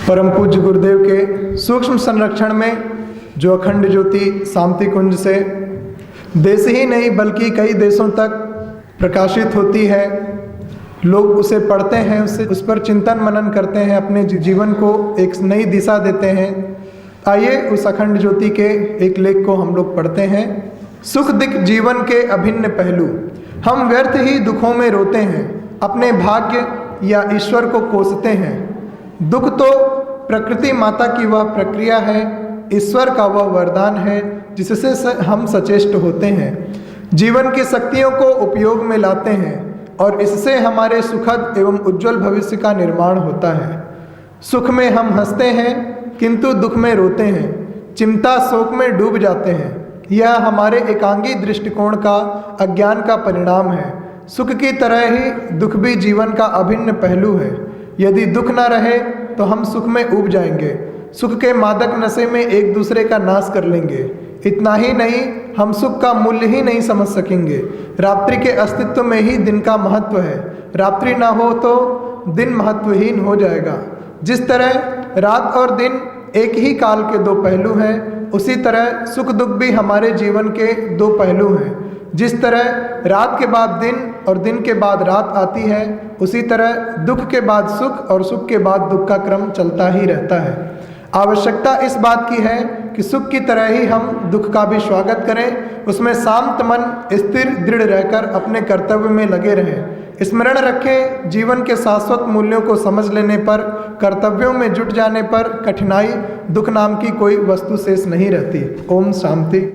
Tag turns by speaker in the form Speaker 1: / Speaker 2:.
Speaker 1: परम पूज्य गुरुदेव के सूक्ष्म संरक्षण में जो अखंड ज्योति शांति कुंज से देश ही नहीं बल्कि कई देशों तक प्रकाशित होती है, लोग उसे पढ़ते हैं, उस पर चिंतन मनन करते हैं, अपने जीवन को एक नई दिशा देते हैं। आइए उस अखंड ज्योति के एक लेख को हम लोग पढ़ते हैं। सुख दुख जीवन के अभिन्न पहलू, हम व्यर्थ ही दुखों में रोते हैं, अपने भाग्य या ईश्वर को कोसते हैं। दुख तो प्रकृति माता की वह प्रक्रिया है, ईश्वर का वह वरदान है जिससे हम सचेष्ट होते हैं, जीवन की शक्तियों को उपयोग में लाते हैं और इससे हमारे सुखद एवं उज्जवल भविष्य का निर्माण होता है। सुख में हम हंसते हैं किंतु दुख में रोते हैं, चिंता शोक में डूब जाते हैं। यह हमारे एकांगी दृष्टिकोण का अज्ञान का परिणाम है। सुख की तरह ही दुख भी जीवन का अभिन्न पहलू है। यदि दुख न रहे तो हम सुख में उब जाएंगे, सुख के मादक नशे में एक दूसरे का नाश कर लेंगे। इतना ही नहीं, हम सुख का मूल्य ही नहीं समझ सकेंगे। रात्रि के अस्तित्व में ही दिन का महत्व है, रात्रि ना हो तो दिन महत्वहीन हो जाएगा। जिस तरह रात और दिन एक ही काल के दो पहलू हैं, उसी तरह सुख दुख भी हमारे जीवन के दो पहलू हैं। जिस तरह रात के बाद दिन और दिन के बाद रात आती है, उसी तरह दुख के बाद सुख और सुख के बाद दुख का क्रम चलता ही रहता है। आवश्यकता इस बात की है कि सुख की तरह ही हम दुख का भी स्वागत करें, उसमें शांत मन स्थिर दृढ़ रहकर अपने कर्तव्य में लगे रहें। स्मरण रखें, जीवन के शाश्वत मूल्यों को समझ लेने पर, कर्तव्यों में जुट जाने पर कठिनाई दुख नाम की कोई वस्तु शेष नहीं रहती। ओम शांति।